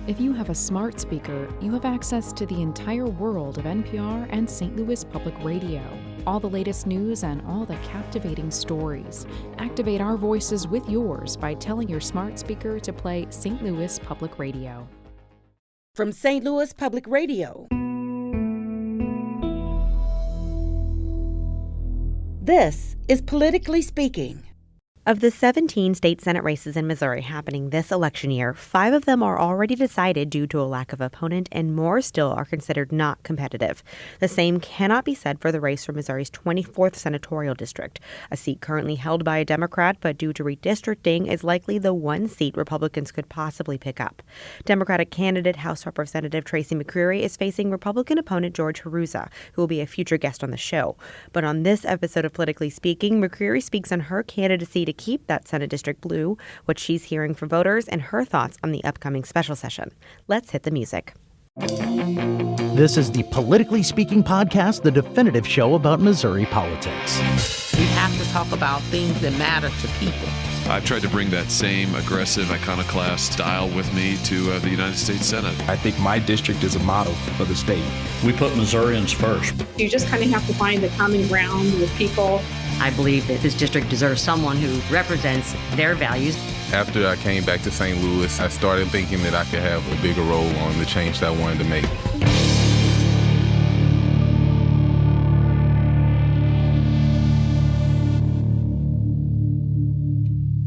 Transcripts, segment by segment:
If you have a smart speaker, you have access to the entire world of NPR and St. Louis Public Radio. All the latest news and all the captivating stories. Activate our voices with yours by telling your smart speaker to play St. Louis Public Radio. From St. Louis Public Radio, this is Politically Speaking. Of the 17 state Senate races in Missouri happening this election year, 5 of them are already decided due to a lack of opponent, and more still are considered not competitive. The same cannot be said for the race for Missouri's 24th senatorial district, a seat currently held by a Democrat, but due to redistricting is likely the one seat Republicans could possibly pick up. Democratic candidate House Representative Tracy McCreery is facing Republican opponent George Haruza, who will be a future guest on the show. But on this episode of Politically Speaking, McCreery speaks on her candidacy to keep that Senate district blue, what she's hearing from voters, and her thoughts on the upcoming special session. Let's hit the music. This is the Politically Speaking podcast, the definitive show about Missouri politics. We have to talk about things that matter to people. I've tried to bring that same aggressive iconoclast style with me to the United States Senate. I think my district is a model for the state. We put Missourians first. You just kind of have to find the common ground with people. I believe that this district deserves someone who represents their values. After I came back to St. Louis, I started thinking that I could have a bigger role on the change that I wanted to make.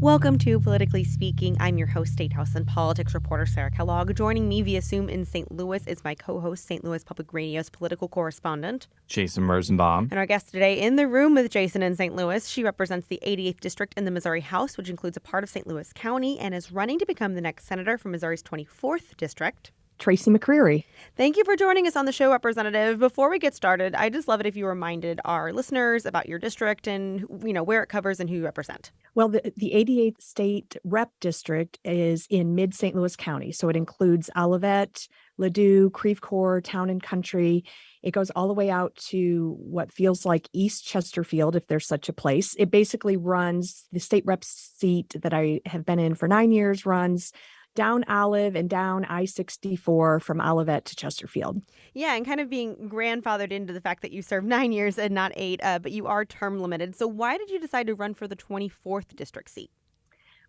Welcome to Politically Speaking. I'm your host, State House and Politics reporter Sarah Kellogg. Joining me via Zoom in St. Louis is my co-host, St. Louis Public Radio's political correspondent, Jason Rosenbaum. And our guest today in the room with Jason in St. Louis, she represents the 88th District in the Missouri House, which includes a part of St. Louis County, and is running to become the next senator from Missouri's 24th District. Tracy McCreery. Thank you for joining us on the show, Representative. Before we get started, I just love it if you reminded our listeners about your district and, where it covers and who you represent. Well, the 88th State Rep District is in mid-St. Louis County, so it includes Olivet, Ladue, Creve Coeur, Town and Country. It goes all the way out to what feels like East Chesterfield, if there's such a place. It basically runs, the state rep seat that I have been in for 9 years runs down Olive and down I-64 from Olivet to Chesterfield. Yeah, and kind of being grandfathered into the fact that you served 9 years and not 8, but you are term limited. So why did you decide to run for the 24th district seat?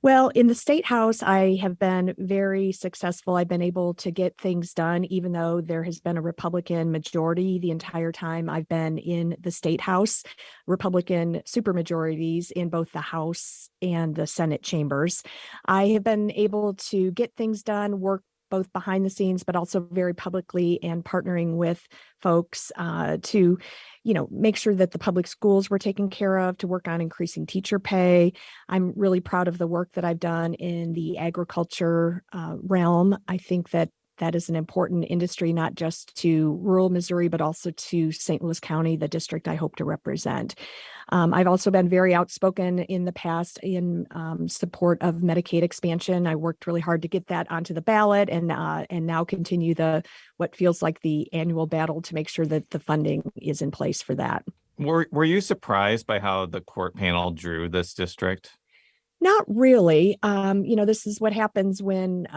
Well, in the State House, I have been very successful. I've been able to get things done, even though there has been a Republican majority the entire time I've been in the State House, Republican supermajorities in both the House and the Senate chambers. I have been able to get things done, work both behind the scenes, but also very publicly, and partnering with folks to make sure that the public schools were taken care of, to work on increasing teacher pay. I'm really proud of the work that I've done in the agriculture realm. I think that is an important industry, not just to rural Missouri, but also to St. Louis County, the district I hope to represent. I've also been very outspoken in the past in support of Medicaid expansion. I worked really hard to get that onto the ballot, and now continue what feels like the annual battle to make sure that the funding is in place for that. Were you surprised by how the court panel drew this district? Not really. This is what happens when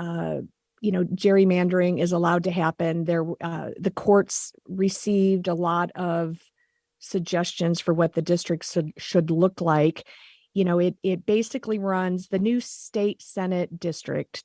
gerrymandering is allowed to happen. The courts received a lot of suggestions for what the district should look like. It basically runs the new state Senate District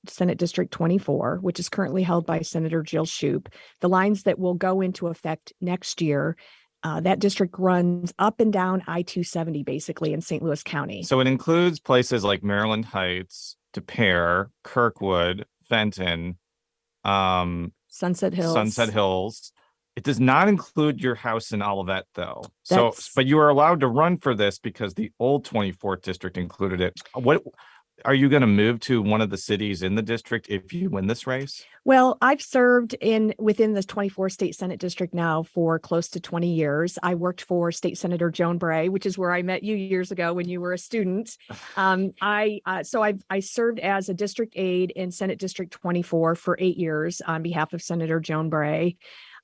24, which is currently held by Senator Jill Shoup. The lines that will go into effect next year, that district runs up and down I-270, basically, in St. Louis County. So it includes places like Maryland Heights, De Pere, Kirkwood, Fenton, Sunset Hills. It does not include your house in Olivet, though. But you are allowed to run for this because the old 24th district included it. What are you going to move to one of the cities in the district if you win this race? Well, I've served within the 24th state Senate district now for close to 20 years. I worked for State Senator Joan Bray, which is where I met you years ago when you were a student. I served as a district aide in Senate District 24 for 8 years on behalf of Senator Joan Bray.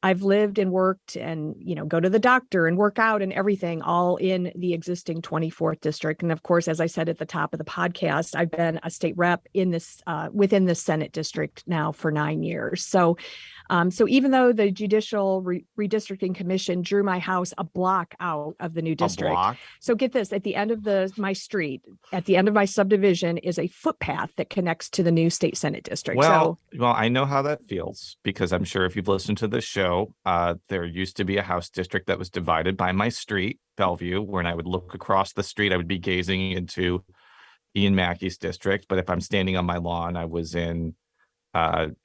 I've lived and worked and, go to the doctor and work out and everything all in the existing 24th district. And of course, as I said at the top of the podcast, I've been a state rep in this within the Senate district now for 9 years. So even though the Judicial Redistricting Commission drew my house a block out of the new district. So get this, at the end of my street, at the end of my subdivision is a footpath that connects to the new state Senate district. Well, I know how that feels because I'm sure if you've listened to this show, there used to be a House district that was divided by my street, Bellevue, when I would look across the street, I would be gazing into Ian Mackey's district. But if I'm standing on my lawn, I was in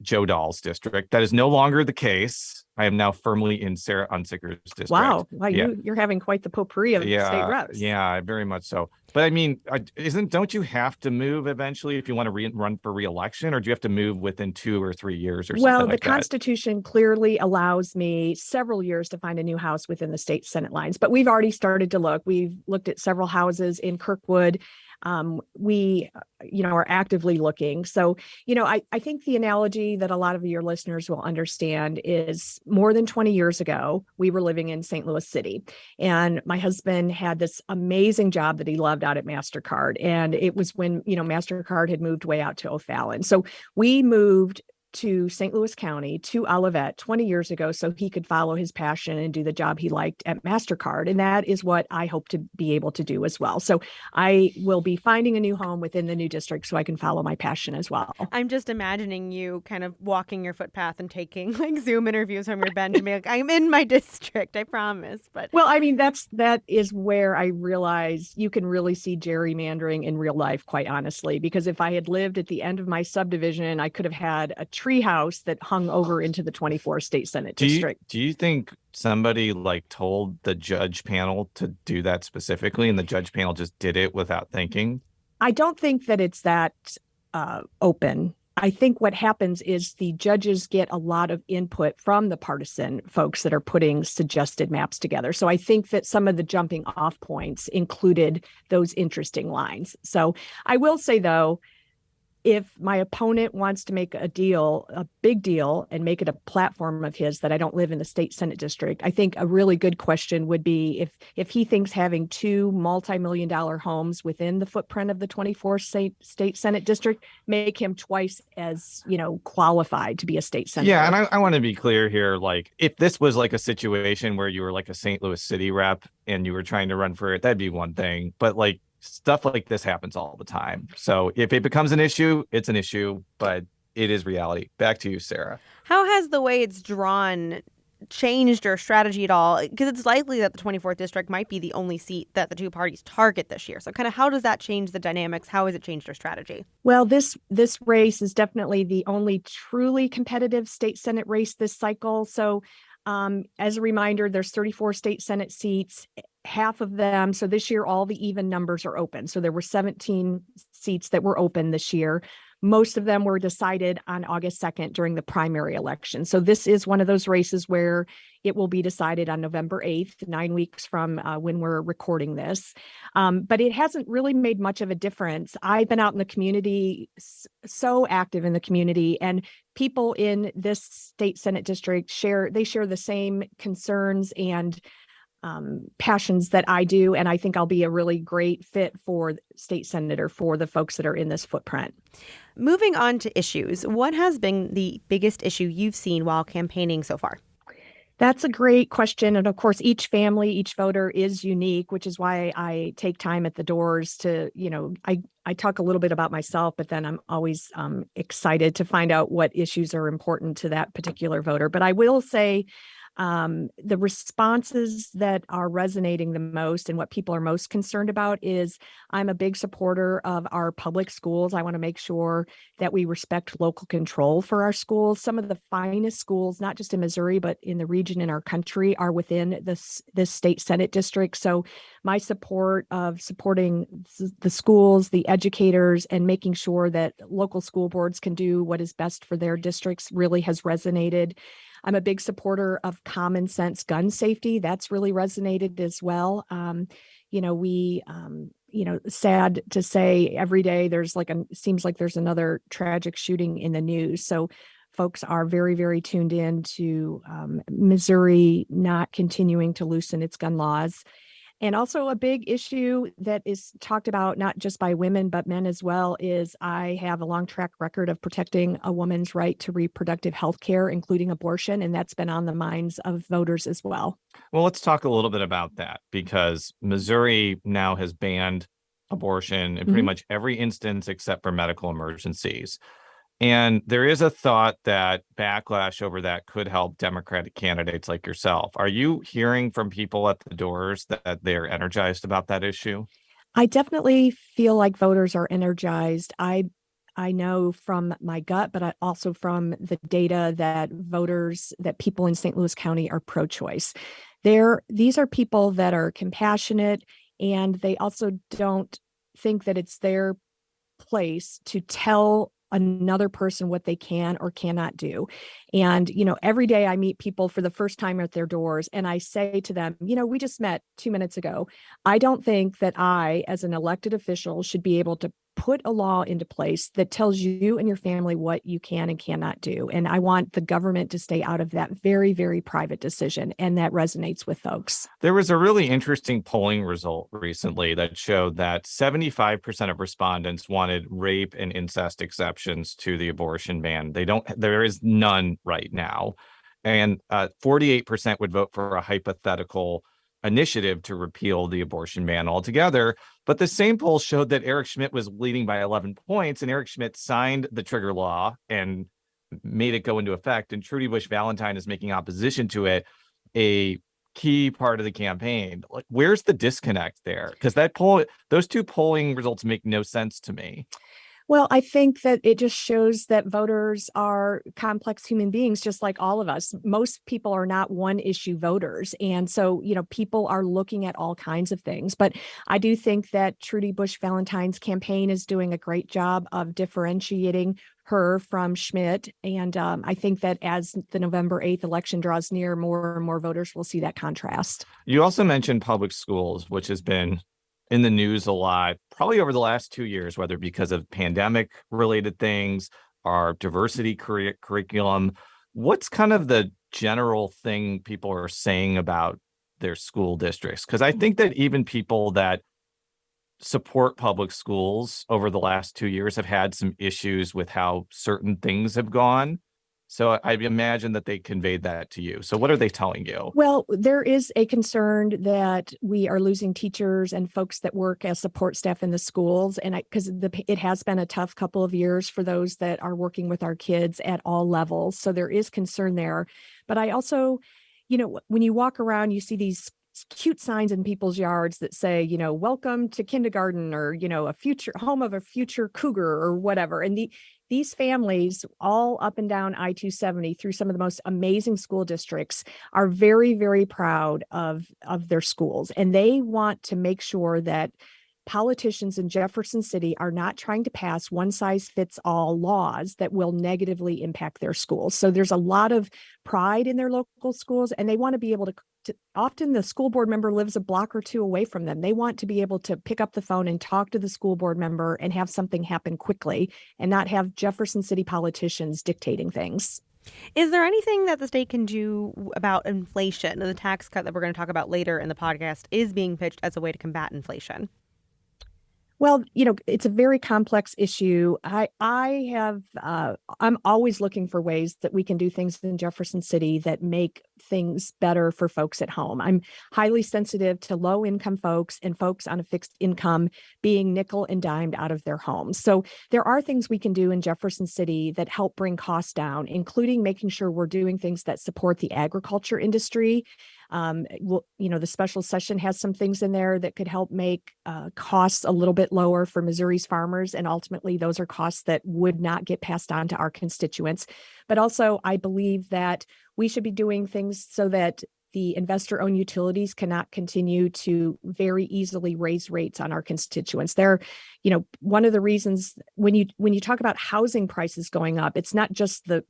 Joe Dahl's district. That is no longer the case. I am now firmly in Sarah Unsicker's district. Wow, yeah. You're having quite the potpourri of state reps. Yeah, very much so. But I mean, don't you have to move eventually if you want to run for re-election, or do you have to move within 2 or 3 years or something like that? Well, the Constitution clearly allows me several years to find a new house within the state Senate lines, but we've already started to look. We've looked at several houses in Kirkwood. We are actively looking. So, I think the analogy that a lot of your listeners will understand is more than 20 years ago, we were living in St. Louis City, and my husband had this amazing job that he loved out at MasterCard. And it was when, MasterCard had moved way out to O'Fallon. So we moved to St. Louis County, to Olivet 20 years ago, so he could follow his passion and do the job he liked at MasterCard. And that is what I hope to be able to do as well. So I will be finding a new home within the new district so I can follow my passion as well. I'm just imagining you kind of walking your footpath and taking Zoom interviews from your bench and being like, I'm in my district, I promise. But well, I mean, that is where I realize you can really see gerrymandering in real life, quite honestly, because if I had lived at the end of my subdivision, I could have had a tree house that hung over into the 24th state Senate district. Do you think somebody told the judge panel to do that specifically, and the judge panel just did it without thinking? I don't think that it's that open. I think what happens is the judges get a lot of input from the partisan folks that are putting suggested maps together. So I think that some of the jumping off points included those interesting lines. So I will say, though, if my opponent wants to make a big deal, and make it a platform of his that I don't live in the state Senate district, I think a really good question would be if he thinks having 2 multi-million-dollar homes within the footprint of the 24th state Senate district make him twice as, qualified to be a state senator. Yeah, and I want to be clear here. If this was a situation where you were a St. Louis City rep and you were trying to run for it, that'd be one thing. But stuff like this happens all the time. So if it becomes an issue, it's an issue, but it is reality. Back to you, Sarah. How has the way it's drawn changed your strategy at all? Because it's likely that the 24th district might be the only seat that the two parties target this year. So kind of how does that change the dynamics? How has it changed your strategy? Well, this race is definitely the only truly competitive state Senate race this cycle. So as a reminder, there's 34 state Senate seats. Half of them, so this year all the even numbers are open. So there were 17 seats that were open this year. Most of them were decided on August 2nd during the primary election. So this is one of those races where it will be decided on November 8th, 9 weeks from when we're recording this. But it hasn't really made much of a difference. I've been out in the community, so active in the community, and people in this state Senate district share the same concerns and passions that I do. And I think I'll be a really great fit for state senator for the folks that are in this footprint. Moving on to issues, what has been the biggest issue you've seen while campaigning so far? That's a great question. And of course, each family, each voter is unique, which is why I take time at the doors to, I talk a little bit about myself, but then I'm always excited to find out what issues are important to that particular voter. But I will say, the responses that are resonating the most and what people are most concerned about is I'm a big supporter of our public schools. I want to make sure that we respect local control for our schools. Some of the finest schools, not just in Missouri, but in the region in our country, are within this state Senate district. So my support of supporting the schools, the educators, and making sure that local school boards can do what is best for their districts really has resonated. I'm a big supporter of common sense gun safety. That's really resonated as well. Sad to say every day there's seems like there's another tragic shooting in the news. So folks are very, very tuned in to Missouri not continuing to loosen its gun laws. And also a big issue that is talked about not just by women, but men as well, is I have a long track record of protecting a woman's right to reproductive health care, including abortion. And that's been on the minds of voters as well. Well, let's talk a little bit about that, because Missouri now has banned abortion in pretty much every instance except for medical emergencies. And there is a thought that backlash over that could help Democratic candidates like yourself. Are you hearing from people at the doors that they're energized about that issue? I definitely feel like voters are energized. I know from my gut, but also from the data that people in St. Louis County are pro-choice. These are people that are compassionate, and they also don't think that it's their place to tell another person what they can or cannot do. And, every day I meet people for the first time at their doors, and I say to them, we just met 2 minutes ago. I don't think that I, as an elected official, should be able to put a law into place that tells you and your family what you can and cannot do. And I want the government to stay out of that very, very private decision. And that resonates with folks. There was a really interesting polling result recently that showed that 75% of respondents wanted rape and incest exceptions to the abortion ban. There is none right now. And 48% would vote for a hypothetical initiative to repeal the abortion ban altogether. But the same poll showed that Eric Schmidt was leading by 11 points, and Eric Schmidt signed the trigger law and made it go into effect. And Trudy Bush Valentine is making opposition to it a key part of the campaign. Like, where's the disconnect there? Because those two polling results make no sense to me. Well, I think that it just shows that voters are complex human beings, just like all of us. Most people are not one issue voters. And so, people are looking at all kinds of things. But I do think that Trudy Bush Valentine's campaign is doing a great job of differentiating her from Schmidt. And I think that as the November 8th election draws near, more and more voters will see that contrast. You also mentioned public schools, which has been in the news a lot, probably over the last 2 years, whether because of pandemic related things, our diversity curriculum. What's kind of the general thing people are saying about their school districts? Because I think that even people that support public schools over the last 2 years have had some issues with how certain things have gone. So I imagine that they conveyed that to you. So what are they telling you? Well, there is a concern that we are losing teachers and folks that work as support staff in the schools. And because it has been a tough couple of years for those that are working with our kids at all levels. So there is concern there. But I also, when you walk around, you see these cute signs in people's yards that say, welcome to kindergarten, or, a future home of a future cougar or whatever. And these families all up and down I-270 through some of the most amazing school districts are very, very proud of their schools. And they want to make sure that politicians in Jefferson City are not trying to pass one-size-fits-all laws that will negatively impact their schools. So there's a lot of pride in their local schools, and they want to be able to often the school board member lives a block or two away from them. They want to be able to pick up the phone and talk to the school board member and have something happen quickly, and not have Jefferson City politicians dictating things. Is there anything that the state can do about inflation? The tax cut that we're going to talk about later in the podcast is being pitched as a way to combat inflation. Well, it's a very complex issue. I'm always looking for ways that we can do things in Jefferson City that make things better for folks at home. I'm highly sensitive to low income folks and folks on a fixed income being nickel and dimed out of their homes. So there are things we can do in Jefferson City that help bring costs down, including making sure we're doing things that support the agriculture industry. The special session has some things in there that could help make costs a little bit lower for Missouri's farmers. And ultimately, those are costs that would not get passed on to our constituents. But also, I believe that we should be doing things so that the investor-owned utilities cannot continue to very easily raise rates on our constituents. One of the reasons when you talk about housing prices going up, it's not just the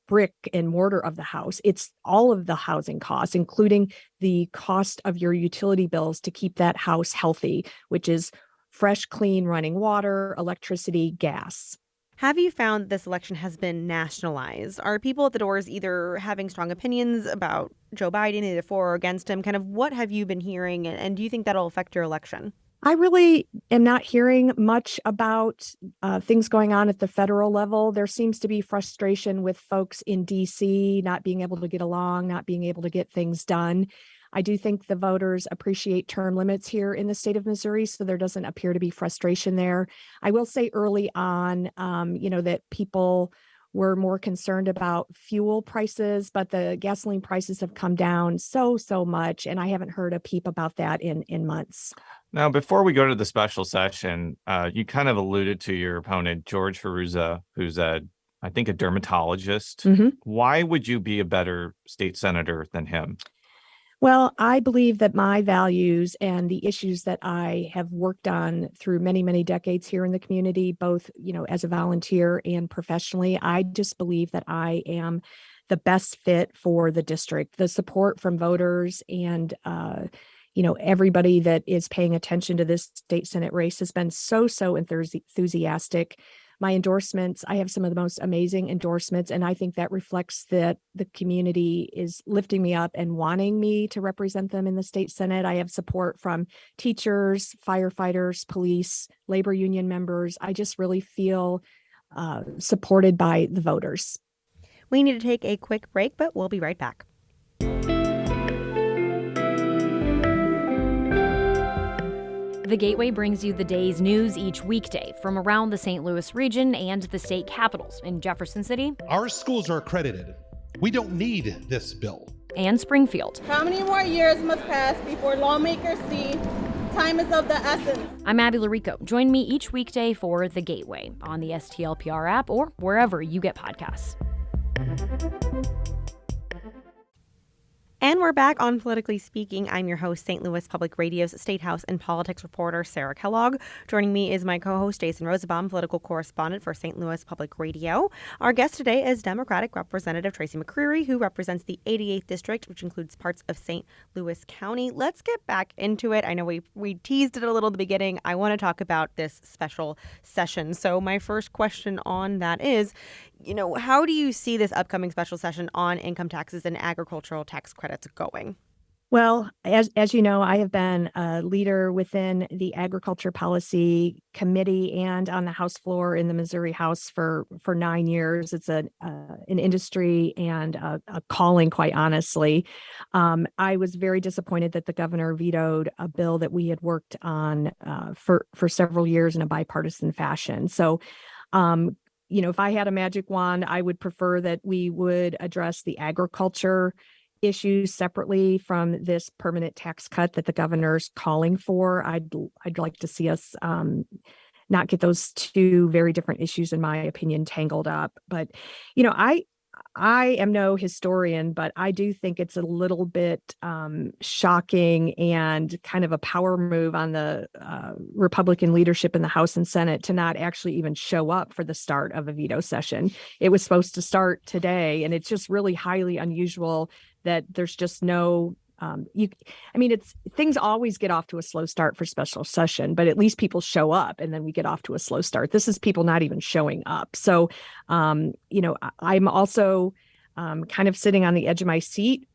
brick and mortar of the house. It's all of the housing costs, including the cost of your utility bills to keep that house healthy, which is fresh, clean running water, electricity, gas. Have you found this election has been nationalized? Are people at the doors either having strong opinions about Joe Biden, either for or against him? Kind of what have you been hearing, and do you think that'll affect your election? I really am not hearing much about things going on at the federal level. There seems to be frustration with folks in D.C. not being able to get along, not being able to get things done. I do think the voters appreciate term limits here in the state of Missouri, so there doesn't appear to be frustration there. I will say early on, that people were more concerned about fuel prices, but the gasoline prices have come down so much, and I haven't heard a peep about that in months. Now, before we go to the special session, you kind of alluded to your opponent, George Firuza, who's I think a dermatologist. Mm-hmm. Why would you be a better state senator than him? Well, I believe that my values and the issues that I have worked on through many, many decades here in the community, both, as a volunteer and professionally, I just believe that I am the best fit for the district. The support from voters and, everybody that is paying attention to this state Senate race has been so enthusiastic. My endorsements, I have some of the most amazing endorsements, and I think that reflects that the community is lifting me up and wanting me to represent them in the state Senate. I have support from teachers, firefighters, police, labor union members. I just really feel supported by the voters. We need to take a quick break, but we'll be right back. The Gateway brings you the day's news each weekday from around the St. Louis region and the state capitals in Jefferson City. Our schools are accredited. We don't need this bill. And Springfield. How many more years must pass before lawmakers see time is of the essence? I'm Abby Larico. Join me each weekday for The Gateway on the STLPR app or wherever you get podcasts. And we're back on Politically Speaking. I'm your host, St. Louis Public Radio's State House and Politics reporter, Sarah Kellogg. Joining me is my co-host, Jason Rosenbaum, political correspondent for St. Louis Public Radio. Our guest today is Democratic Representative Tracy McCreery, who represents the 88th District, which includes parts of St. Louis County. Let's get back into it. I know we teased it a little at the beginning. I want to talk about this special session. So my first question on that is, how do you see this upcoming special session on income taxes and agricultural tax credits going? Well, as you know, I have been a leader within the Agriculture Policy Committee and on the House floor in the Missouri House for 9 years. It's an industry and a calling, quite honestly. I was very disappointed that the governor vetoed a bill that we had worked on for several years in a bipartisan fashion. So, if I had a magic wand, I would prefer that we would address the agriculture issues separately from this permanent tax cut that the governor's calling for. I'd like to see us not get those two very different issues, in my opinion, tangled up. But, I am no historian, but I do think it's a little bit shocking and kind of a power move on the Republican leadership in the House and Senate to not actually even show up for the start of a veto session. It was supposed to start today, and it's just really highly unusual that there's just no things always get off to a slow start for special session, but at least people show up and then we get off to a slow start. This is people not even showing up. So, I'm also kind of sitting on the edge of my seat,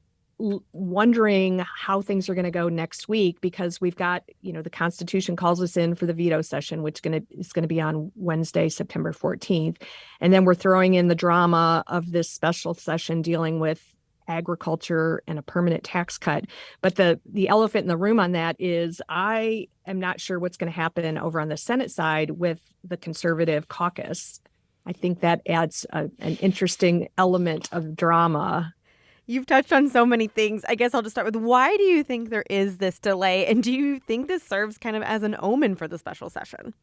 wondering how things are going to go next week, because we've got, the Constitution calls us in for the veto session, which is going to be on Wednesday, September 14th. And then we're throwing in the drama of this special session dealing with agriculture and a permanent tax cut. But the elephant in the room on that is I am not sure what's going to happen over on the Senate side with the conservative caucus. I think that adds an interesting element of drama. You've touched on so many things. I guess I'll just start with, why do you think there is this delay? And do you think this serves kind of as an omen for the special session?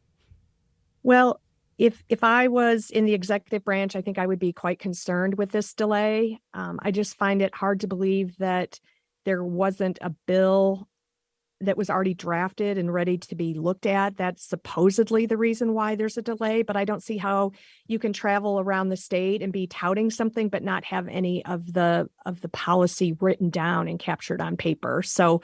Well, if I was in the executive branch, I think I would be quite concerned with this delay. I just find it hard to believe that there wasn't a bill that was already drafted and ready to be looked at. That's supposedly the reason why there's a delay, but I don't see how you can travel around the state and be touting something but not have any of the policy written down and captured on paper. So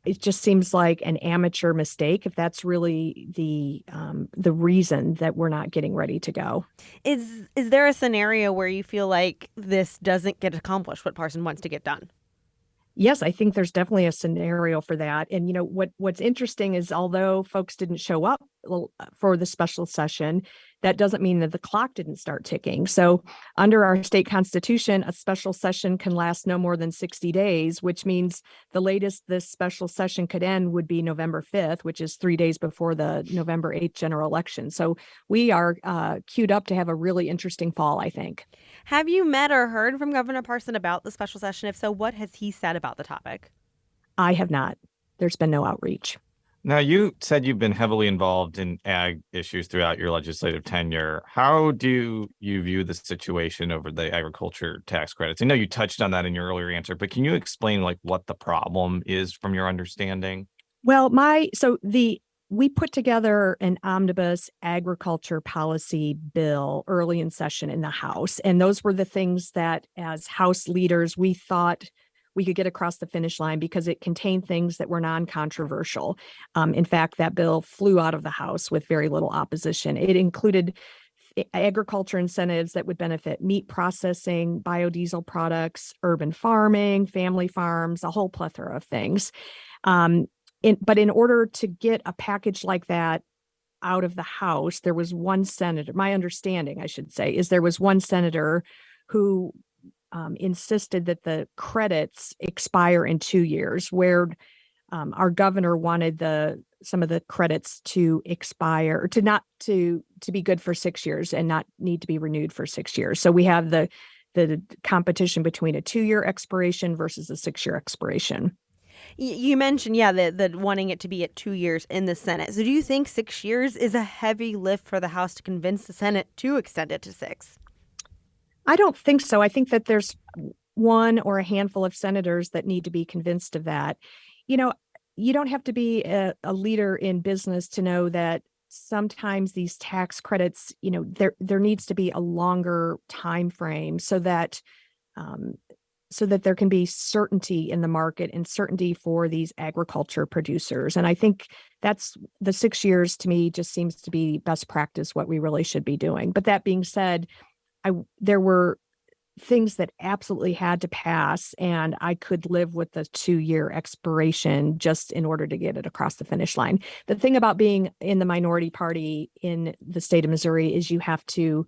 it just seems like an amateur mistake if that's really the reason that we're not getting ready to go. Is there a scenario where you feel like this doesn't get accomplished, what Parson wants to get done? Yes, I think there's definitely a scenario for that. And what's interesting is although folks didn't show up for the special session, that doesn't mean that the clock didn't start ticking. So under our state constitution, a special session can last no more than 60 days, which means the latest this special session could end would be November 5th, which is 3 days before the November 8th general election. So we are queued up to have a really interesting fall, I think. Have you met or heard from Governor Parson about the special session? If so, what has he said about the topic? I have not. There's been no outreach. Now, you said you've been heavily involved in ag issues throughout your legislative tenure. How do you view the situation over the agriculture tax credits? I know you touched on that in your earlier answer, but can you explain what the problem is from your understanding? Well, we put together an omnibus agriculture policy bill early in session in the House. And those were the things that as House leaders, we thought we could get across the finish line because it contained things that were non-controversial. In fact, that bill flew out of the House with very little opposition. It included agriculture incentives that would benefit meat processing, biodiesel products, urban farming, family farms, a whole plethora of things. But in order to get a package like that out of the House, there was one senator, my understanding, I should say, is there was one senator who insisted that the credits expire in 2 years, where our governor wanted some of the credits to expire, to be good for 6 years and not need to be renewed for 6 years. So we have the competition between a 2-year expiration versus a 6-year expiration. You mentioned, the wanting it to be at 2 years in the Senate. So do you think 6 years is a heavy lift for the House to convince the Senate to extend it to 6? I don't think so. I think that there's one or a handful of senators that need to be convinced of that. You don't have to be a leader in business to know that sometimes these tax credits, there needs to be a longer time frame so that there can be certainty in the market and certainty for these agriculture producers. And I think that's the 6 years to me just seems to be best practice, what we really should be doing. But that being said, there were things that absolutely had to pass, and I could live with the 2-year expiration just in order to get it across the finish line. The thing about being in the minority party in the state of Missouri is you have to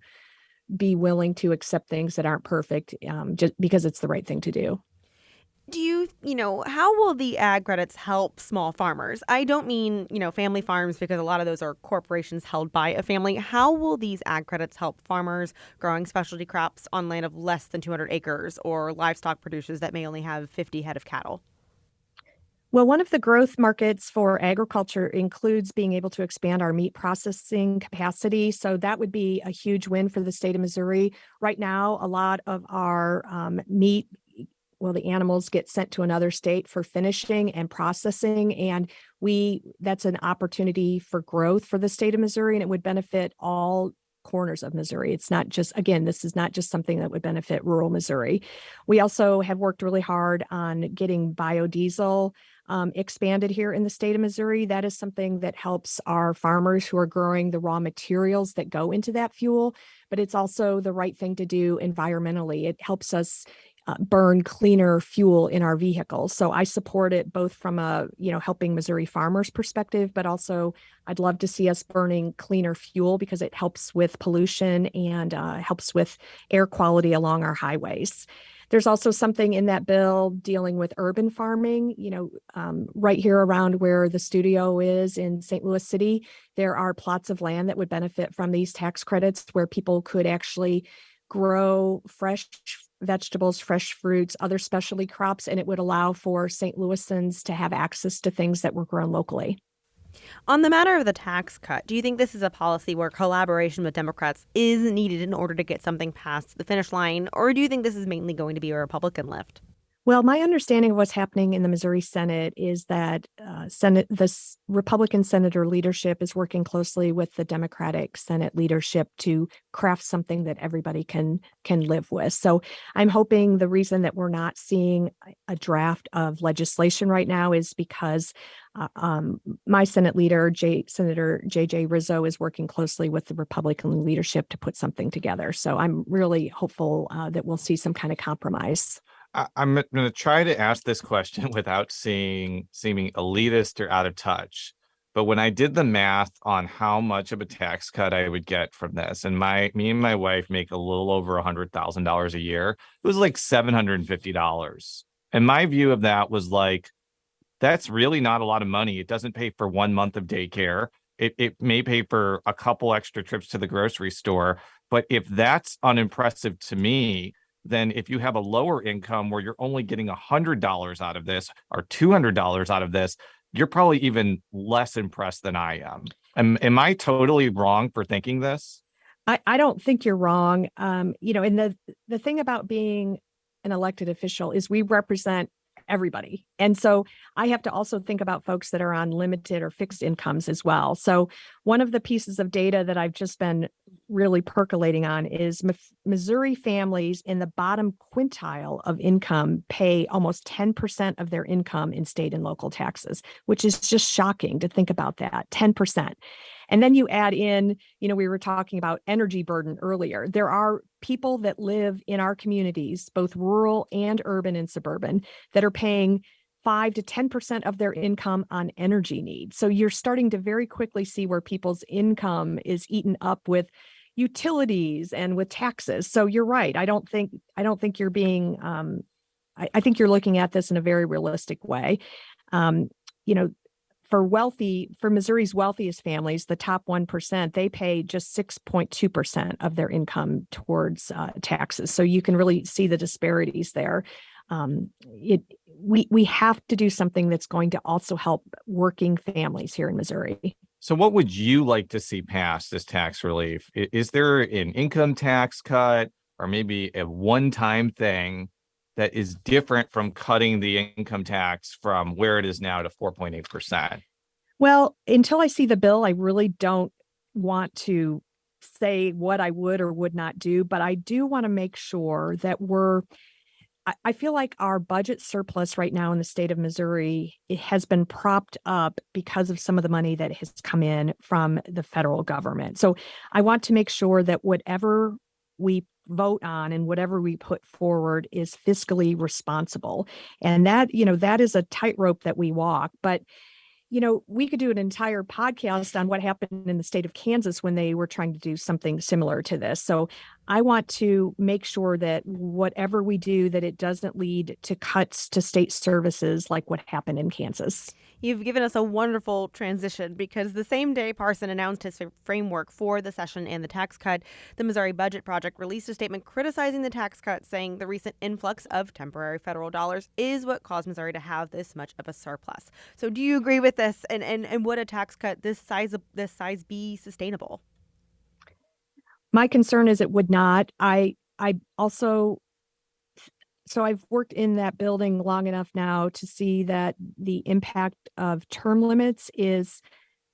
be willing to accept things that aren't perfect just because it's the right thing to do. Do you, how will the ag credits help small farmers? I don't mean, family farms, because a lot of those are corporations held by a family. How will these ag credits help farmers growing specialty crops on land of less than 200 acres or livestock producers that may only have 50 head of cattle? Well, one of the growth markets for agriculture includes being able to expand our meat processing capacity. So that would be a huge win for the state of Missouri. Right now, a lot of our meat, the animals get sent to another state for finishing and processing. And that's an opportunity for growth for the state of Missouri, and it would benefit all corners of Missouri. It's not just, again, this is not just something that would benefit rural Missouri. We also have worked really hard on getting biodiesel expanded here in the state of Missouri. That is something that helps our farmers who are growing the raw materials that go into that fuel, but it's also the right thing to do environmentally. It helps us burn cleaner fuel in our vehicles. So I support it both from a, helping Missouri farmers perspective, but also I'd love to see us burning cleaner fuel because it helps with pollution and helps with air quality along our highways. There's also something in that bill dealing with urban farming. Right here around where the studio is in St. Louis City, there are plots of land that would benefit from these tax credits where people could actually grow fresh vegetables, fresh fruits, other specialty crops, and it would allow for St. Louisans to have access to things that were grown locally. On the matter of the tax cut, do you think this is a policy where collaboration with Democrats is needed in order to get something past the finish line, or do you think this is mainly going to be a Republican lift? Well, my understanding of what's happening in the Missouri Senate is that Republican senator leadership is working closely with the Democratic Senate leadership to craft something that everybody can live with. So I'm hoping the reason that we're not seeing a draft of legislation right now is because my Senate leader, Senator J.J. Rizzo, is working closely with the Republican leadership to put something together. So I'm really hopeful that we'll see some kind of compromise. I'm going to try to ask this question without seeming elitist or out of touch. But when I did the math on how much of a tax cut I would get from this, and me and my wife make a little over $100,000 a year, it was like $750. And my view of that was like, that's really not a lot of money. It doesn't pay for 1 month of daycare. It may pay for a couple extra trips to the grocery store. But if that's unimpressive to me, then if you have a lower income where you're only getting $100 out of this or $200 out of this, you're probably even less impressed than I am. Am I totally wrong for thinking this? I don't think you're wrong. And the thing about being an elected official is we represent everybody. And so I have to also think about folks that are on limited or fixed incomes as well. So one of the pieces of data that I've just been really percolating on is Missouri families in the bottom quintile of income pay almost 10% of their income in state and local taxes, which is just shocking to think about that, 10%. And then you add in, we were talking about energy burden earlier. There are people that live in our communities, both rural and urban and suburban, that are paying 5 to 10% of their income on energy needs. So you're starting to very quickly see where people's income is eaten up with utilities and with taxes. So you're right. I don't think you're being, I think you're looking at this in a very realistic way. For Missouri's wealthiest families, the top 1%, they pay just 6.2% of their income towards taxes. So you can really see the disparities there. We have to do something that's going to also help working families here in Missouri. So what would you like to see passed as tax relief? Is there an income tax cut or maybe a one-time thing that is different from cutting the income tax from where it is now to 4.8%? Well, until I see the bill, I really don't want to say what I would or would not do, but I do want to make sure that I feel like our budget surplus right now in the state of Missouri, it has been propped up because of some of the money that has come in from the federal government. So I want to make sure that whatever we vote on and whatever we put forward is fiscally responsible. And that is a tightrope that we walk. But we could do an entire podcast on what happened in the state of Kansas when they were trying to do something similar to this. So I want to make sure that whatever we do, that it doesn't lead to cuts to state services like what happened in Kansas. You've given us a wonderful transition because the same day Parson announced his framework for the session and the tax cut, the Missouri Budget Project released a statement criticizing the tax cut, saying the recent influx of temporary federal dollars is what caused Missouri to have this much of a surplus. So do you agree with this? And would a tax cut this size be sustainable? My concern is it would not. I also... So I've worked in that building long enough now to see that the impact of term limits is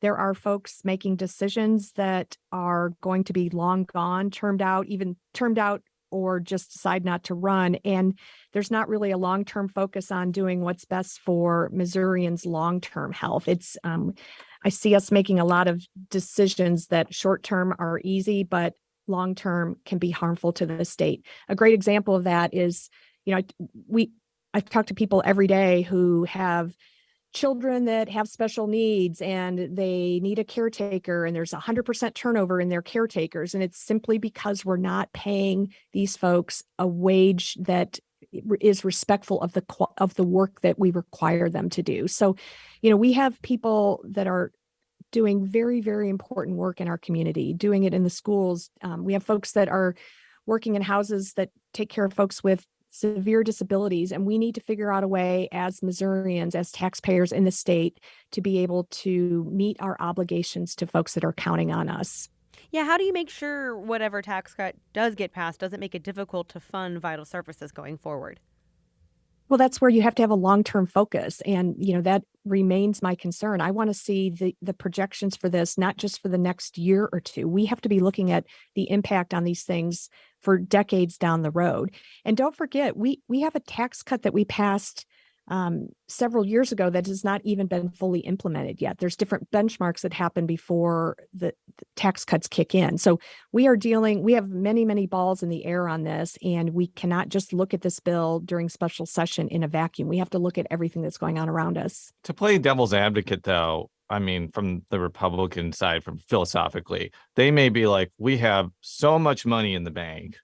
there are folks making decisions that are going to be long gone, termed out, or just decide not to run. And there's not really a long-term focus on doing what's best for Missourians' long-term health. I see us making a lot of decisions that short-term are easy, but long-term can be harmful to the state. A great example of that is, I've talked to people every day who have children that have special needs and they need a caretaker, and there's 100% turnover in their caretakers. And it's simply because we're not paying these folks a wage that is respectful of the work that we require them to do. So, we have people that are doing very, very important work in our community, doing it in the schools. We have folks that are working in houses that take care of folks with severe disabilities, and we need to figure out a way as Missourians, as taxpayers in the state, to be able to meet our obligations to folks that are counting on us. Yeah, how do you make sure whatever tax cut does get passed doesn't make it difficult to fund vital services going forward? Well, that's where you have to have a long-term focus. And, that remains my concern. I want to see the projections for this, not just for the next year or two. We have to be looking at the impact on these things for decades down the road. And don't forget, we have a tax cut that we passed several years ago that has not even been fully implemented yet. There's different benchmarks that happen before the tax cuts kick in. So we have many, many balls in the air on this, and we cannot just look at this bill during special session in a vacuum. We have to look at everything that's going on around us. To play devil's advocate, though, I mean, from the Republican side, from philosophically, they may be like, we have so much money in the bank,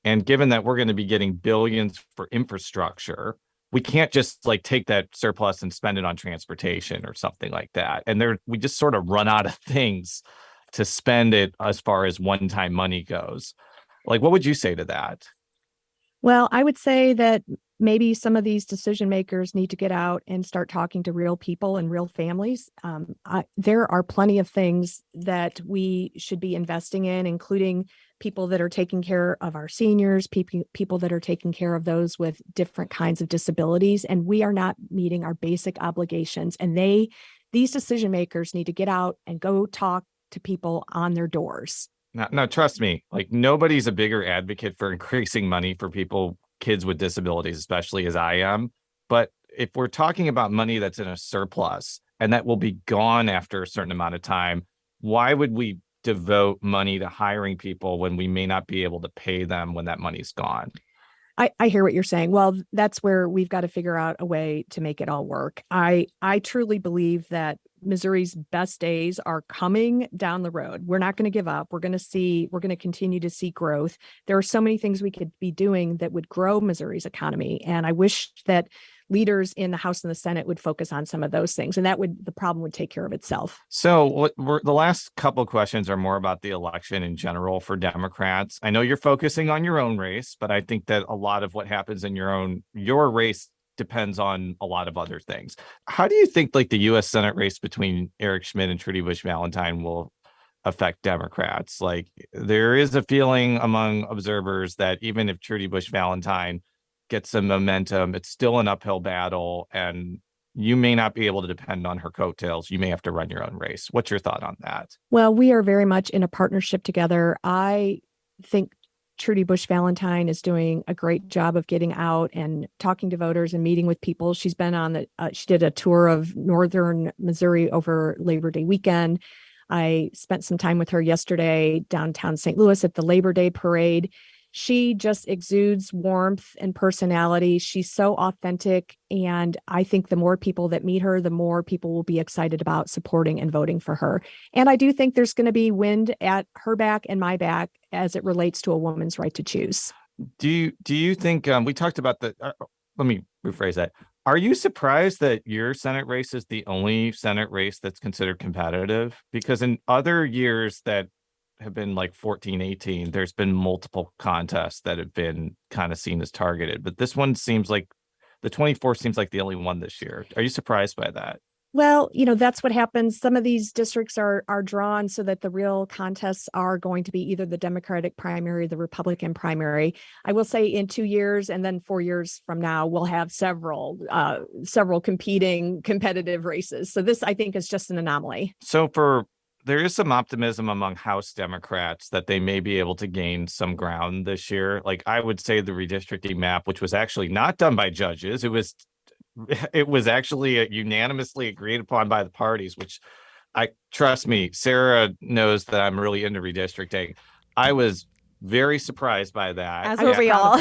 and given that we're going to be getting billions for infrastructure, we can't just like take that surplus and spend it on transportation or something like that. And we just sort of run out of things to spend it as far as one-time money goes. Like, what would you say to that? Well, I would say that maybe some of these decision makers need to get out and start talking to real people and real families. There are plenty of things that we should be investing in, including people that are taking care of our seniors, people that are taking care of those with different kinds of disabilities. And we are not meeting our basic obligations. And these decision makers need to get out and go talk to people on their doors. Now, trust me, like nobody's a bigger advocate for increasing money for kids with disabilities, especially as I am. But if we're talking about money that's in a surplus and that will be gone after a certain amount of time, why would we devote money to hiring people when we may not be able to pay them when that money's gone? I hear what you're saying. Well, that's where we've got to figure out a way to make it all work. I truly believe that Missouri's best days are coming down the road. We're not going to give up. We're going to continue to see growth. There are so many things we could be doing that would grow Missouri's economy. And I wish that leaders in the House and the Senate would focus on some of those things, and the problem would take care of itself. So the last couple of questions are more about the election in general for Democrats. I know you're focusing on your own race, but I think that a lot of what happens in your race depends on a lot of other things. How do you think like the U.S. Senate race between Eric Schmidt and Trudy Busch Valentine will affect Democrats? Like there is a feeling among observers that even if Trudy Busch Valentine gets some momentum, it's still an uphill battle, and you may not be able to depend on her coattails. You may have to run your own race. What's your thought on that? Well, we are very much in a partnership together. I think Trudy Busch Valentine is doing a great job of getting out and talking to voters and meeting with people. She's been she did a tour of northern Missouri over Labor Day weekend. I spent some time with her yesterday downtown St. Louis at the Labor Day parade. She just exudes warmth and personality. She's so authentic. And I think the more people that meet her, the more people will be excited about supporting and voting for her. And I do think there's going to be wind at her back and my back as it relates to a woman's right to choose. Do you think we talked about let me rephrase that. Are you surprised that your Senate race is the only Senate race that's considered competitive? Because in other years that have been like 14, 18, there's been multiple contests that have been kind of seen as targeted. But this one seems like the 24th seems like the only one this year. Are you surprised by that? Well, that's what happens. Some of these districts are drawn so that the real contests are going to be either the Democratic primary, or the Republican primary. I will say in 2 years and then 4 years from now, we'll have several competing competitive races. So this, I think, is just an anomaly. So there is some optimism among House Democrats that they may be able to gain some ground this year. Like I would say the redistricting map, which was actually not done by judges, it was actually unanimously agreed upon by the parties, which trust me, Sarah knows that I'm really into redistricting. I was very surprised by that. As were we all.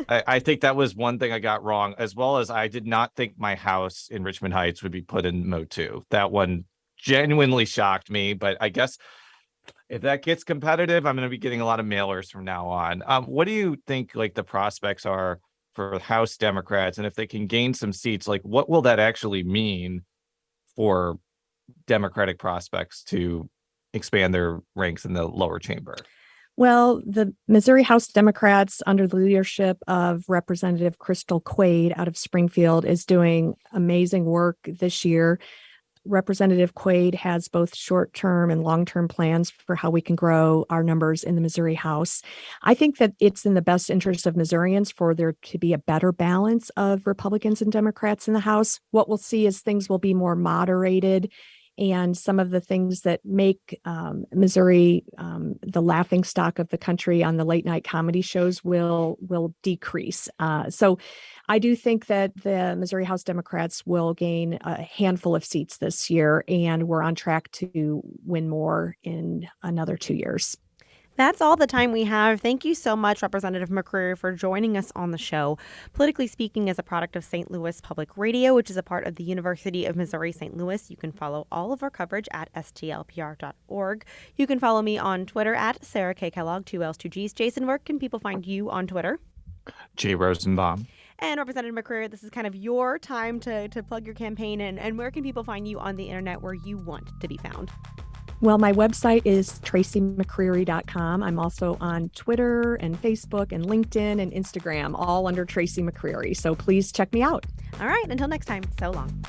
I think that was one thing I got wrong, as well as I did not think my house in Richmond Heights would be put in Mode 2. That one genuinely shocked me, but I guess if that gets competitive, I'm going to be getting a lot of mailers from now on. What do you think like the prospects are for House Democrats, and if they can gain some seats, like what will that actually mean for Democratic prospects to expand their ranks in the lower chamber? Well, the Missouri House Democrats, under the leadership of Representative Crystal Quaid out of Springfield, is doing amazing work this year. Representative Quaid has both short-term and long-term plans for how we can grow our numbers in the Missouri House. I think that it's in the best interest of Missourians for there to be a better balance of Republicans and Democrats in the House. What we'll see is things will be more moderated, and some of the things that make Missouri the laughingstock of the country on the late night comedy shows will decrease. So I do think that the Missouri House Democrats will gain a handful of seats this year, and we're on track to win more in another 2 years. That's all the time we have. Thank you so much, Representative McCreery, for joining us on the show. Politically Speaking is a product of St. Louis Public Radio, which is a part of the University of Missouri St. Louis. You can follow all of our coverage at stlpr.org. You can follow me on Twitter at Sarah K. Kellogg, 2 L's, 2 G's. Jason, where can people find you on Twitter? J. Rosenbaum. And Representative McCreery, this is kind of your time to plug your campaign. And where can people find you on the internet where you want to be found? Well, my website is tracymccreery.com. I'm also on Twitter and Facebook and LinkedIn and Instagram, all under Tracy McCreery. So please check me out. All right. Until next time, so long.